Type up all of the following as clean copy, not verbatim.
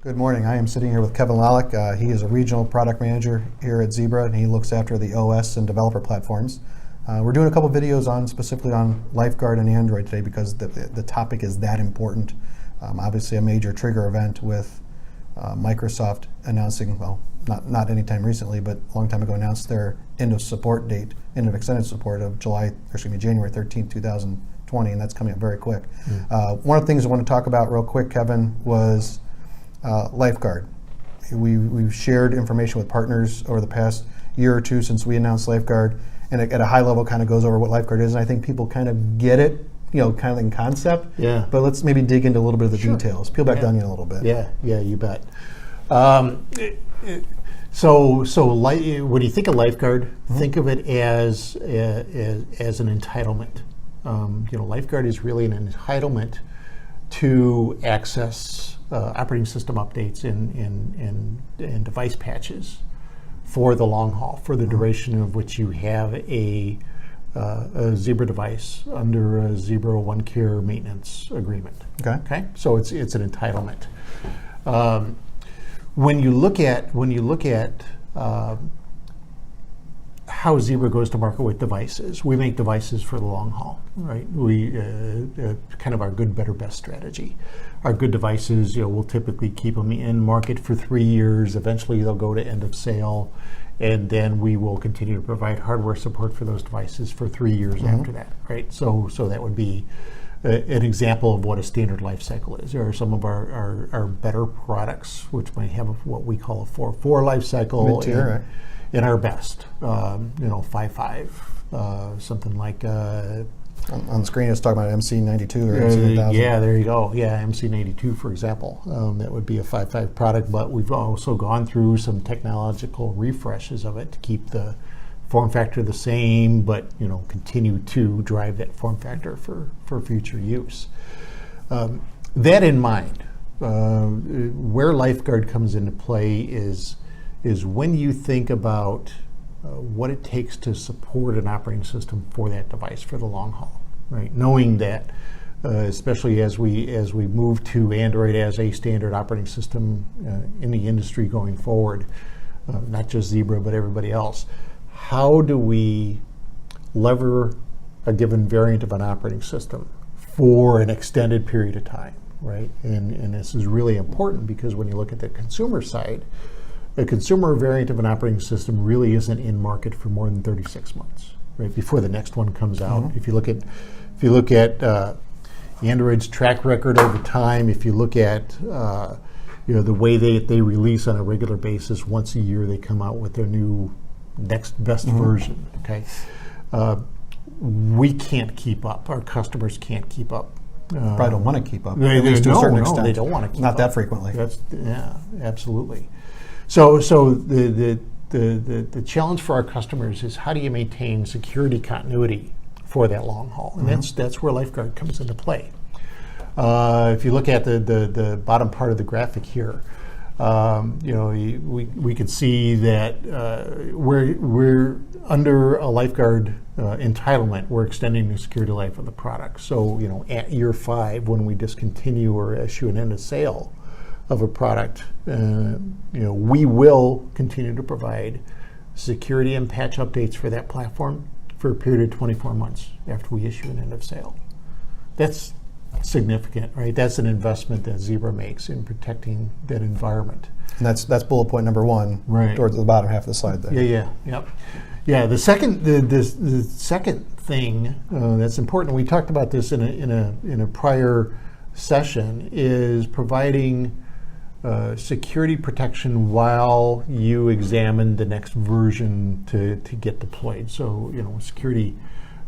Good morning. I am sitting here with Kevin Lollock. He is a regional product manager here at Zebra, and he looks after the OS and developer platforms. We're doing a couple videos specifically on Lifeguard and Android today because the topic is that important. Obviously, a major trigger event with Microsoft announcing, well, not anytime recently, but a long time ago, announced their end of support date, end of extended support of January 13th, 2020, and that's coming up very quick. One of the things I want to talk about real quick, Kevin, was Lifeguard. We've shared information with partners over the past year or two since we announced Lifeguard, and at a high level kind of goes over what Lifeguard is, and I think people kind of get it, kind of in concept. Yeah. But let's maybe dig into a little bit of the details. Peel back the onion a little bit. Yeah, you bet. So when you think of Lifeguard, think of it as an entitlement. Lifeguard is really an entitlement to access operating system updates and device patches for the long haul, for the duration of which you have a Zebra device under a Zebra OneCare maintenance agreement. Okay. So it's an entitlement. When you look at how Zebra goes to market with devices, we make devices for the long haul, right? We kind of our good, better, best strategy. Our good devices, we'll typically keep them in market for 3 years. Eventually, they'll go to end of sale, and then we will continue to provide hardware support for those devices for 3 years after that, right? So that would be an example of what a standard life cycle is. There are some of our better products, which might have what we call a 4.4 life cycle. Mid-tier, right? In our best, 5.5, something like. On the screen, it's talking about MC92 or MC1000. Yeah, there you go. Yeah, MC92, for example. That would be a 5.5 product, but we've also gone through some technological refreshes of it to keep the form factor the same, but continue to drive that form factor for future use. That in mind, where Lifeguard comes into play is when you think about what it takes to support an operating system for that device for the long haul, right? Knowing that, especially as we move to Android as a standard operating system in the industry going forward, not just Zebra but everybody else, how do we lever a given variant of an operating system for an extended period of time, right? And this is really important because when you look at the consumer side, a consumer variant of an operating system really isn't in market for more than 36 months, right? Before the next one comes out. If you look at Android's track record over time, if you look at the way they release on a regular basis, once a year they come out with their new next best version. Okay, we can't keep up. Our customers can't keep up. Probably don't want to keep up. They to a certain extent. They don't want to keep Not up. that frequently. Yeah, absolutely. So the challenge for our customers is how do you maintain security continuity for that long haul, and that's where Lifeguard comes into play. If you look at the bottom part of the graphic here, we can see that we're under a Lifeguard entitlement. We're extending the security life of the product. So at year 5, when we discontinue or issue an end of sale of a product, we will continue to provide security and patch updates for that platform for a period of 24 months after we issue an end of sale. That's significant, right? That's an investment that Zebra makes in protecting that environment. And that's bullet point number 1, right, towards the bottom half of the slide there. Yeah. The second thing that's important, we talked about this in a prior session, is providing security protection while you examine the next version to get deployed. So security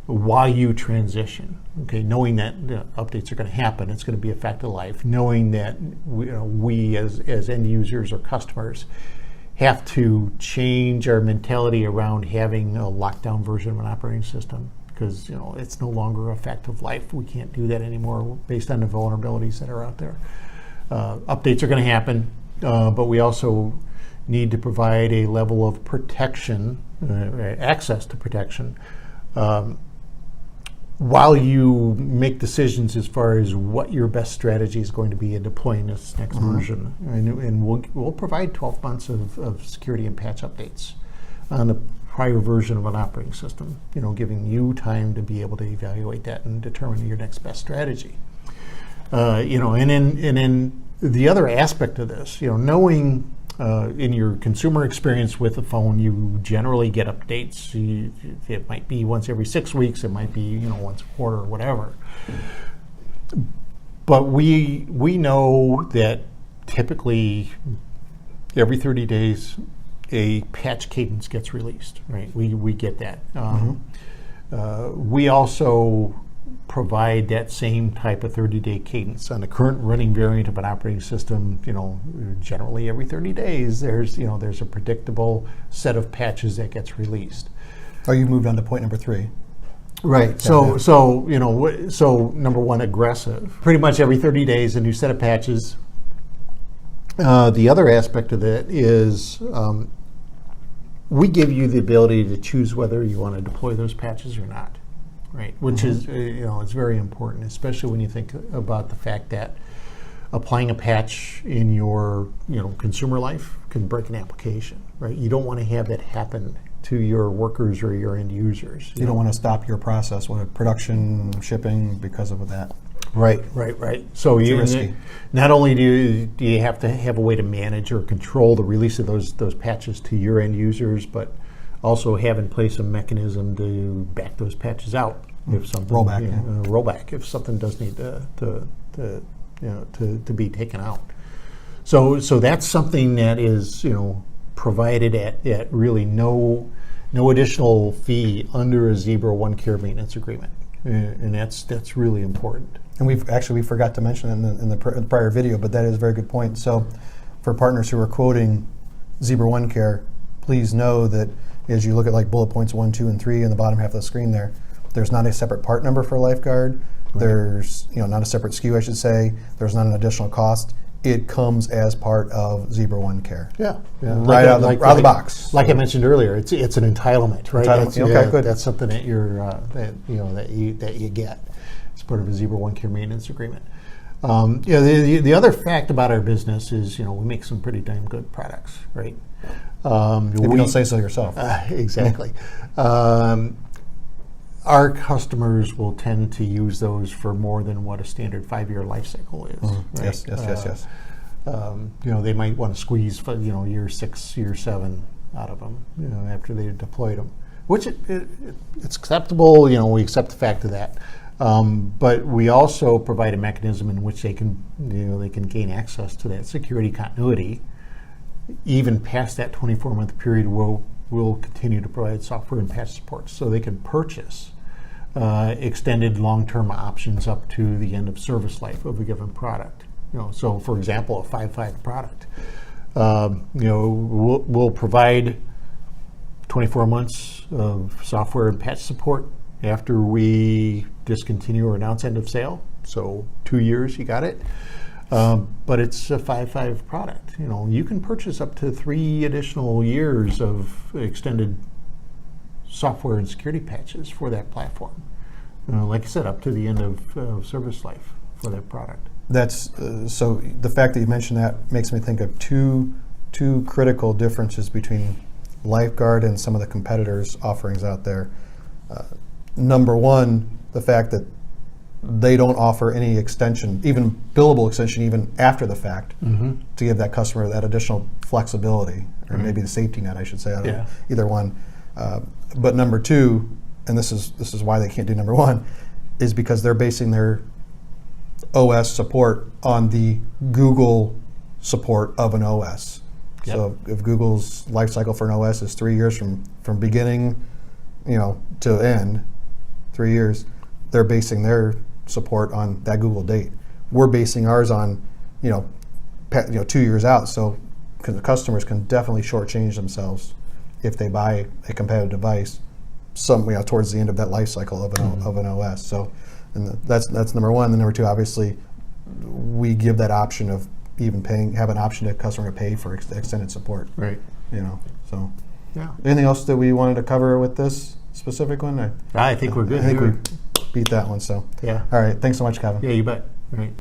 while you transition. Okay, knowing that updates are going to happen, it's going to be a fact of life. Knowing that we as end users or customers have to change our mentality around having a lockdown version of an operating system because it's no longer a fact of life. We can't do that anymore based on the vulnerabilities that are out there. Updates are going to happen, but we also need to provide a level of protection, access to protection, while you make decisions as far as what your best strategy is going to be in deploying this next version, and we'll provide 12 months of security and patch updates on the prior version of an operating system, giving you time to be able to evaluate that and determine your next best strategy. And then the other aspect of this, knowing in your consumer experience with the phone, you generally get updates. It might be once every 6 weeks, it might be once a quarter or whatever. But we know that typically every 30 days a patch cadence gets released, right? We get that. We also provide that same type of 30-day cadence on the current running variant of an operating system. Generally every 30 days there's a predictable set of patches that gets released. Oh, you moved on to point number 3. Right. So number one, aggressive. Pretty much every 30 days a new set of patches. The other aspect of that is we give you the ability to choose whether you want to deploy those patches or not. Right, which is it's very important, especially when you think about the fact that applying a patch in your consumer life can break an application. Right, you don't want to have that happen to your workers or your end users. You don't want to stop your process with production shipping because of that. Right. So risky. Not only do you have to have a way to manage or control the release of those patches to your end users, but also have in place a mechanism to back those patches out if something rollback if something does need to be taken out. So that's something that is provided at really no additional fee under a Zebra OneCare maintenance agreement, and that's really important. And we forgot to mention in the prior video, but that is a very good point. So for partners who are quoting Zebra OneCare, please know that as you look at like bullet points 1, 2, and 3 in the bottom half of the screen there's not a separate part number for Lifeguard. Right. There's not a separate SKU, I should say. There's not an additional cost. It comes as part of Zebra OneCare. Yeah. Right out of the box. Like I mentioned earlier, it's an entitlement, right? Okay, good. That's something that that you get. It's part of a Zebra OneCare maintenance agreement. The other fact about our business is we make some pretty damn good products, right? If you don't say so yourself. Exactly. Our customers will tend to use those for more than what a standard 5-year life cycle is. Right? Yes. They might want to squeeze year 6, year 7 out of them after they deployed them, which it's acceptable. We accept the fact of that. But we also provide a mechanism in which they can gain access to that security continuity. Even past that 24-month period, we'll continue to provide software and patch support, so they can purchase extended long-term options up to the end of service life of a given product. So for example, a 5.5 product, we'll provide 24 months of software and patch support after we discontinue or announce end of sale. So 2 years, you got it. But it's a 5.5 product. You can purchase up to 3 additional years of extended software and security patches for that platform. Like I said, up to the end of service life for that product. That's so. The fact that you mentioned that makes me think of two critical differences between Lifeguard and some of the competitors' offerings out there. Number one, the fact that they don't offer any extension, even billable extension, even after the fact, to give that customer that additional flexibility, or maybe the safety net, I should say, either one. But number two, and this is why they can't do number one, is because they're basing their OS support on the Google support of an OS. Yep. So if Google's life cycle for an OS is 3 years from beginning, to end, 3 years, they're basing their support on that Google date. We're basing ours on, 2 years out. So the customers can definitely shortchange themselves if they buy a competitive device, towards the end of that life cycle of an OS. So, and that's number one. And number two, obviously, we give that option of even have an option to customer to pay for extended support. Right. So. Yeah. Anything else that we wanted to cover with this specific one? I think we're good. beat that one. So, Yeah. all right. Thanks so much, Kevin. Yeah, you bet. All right.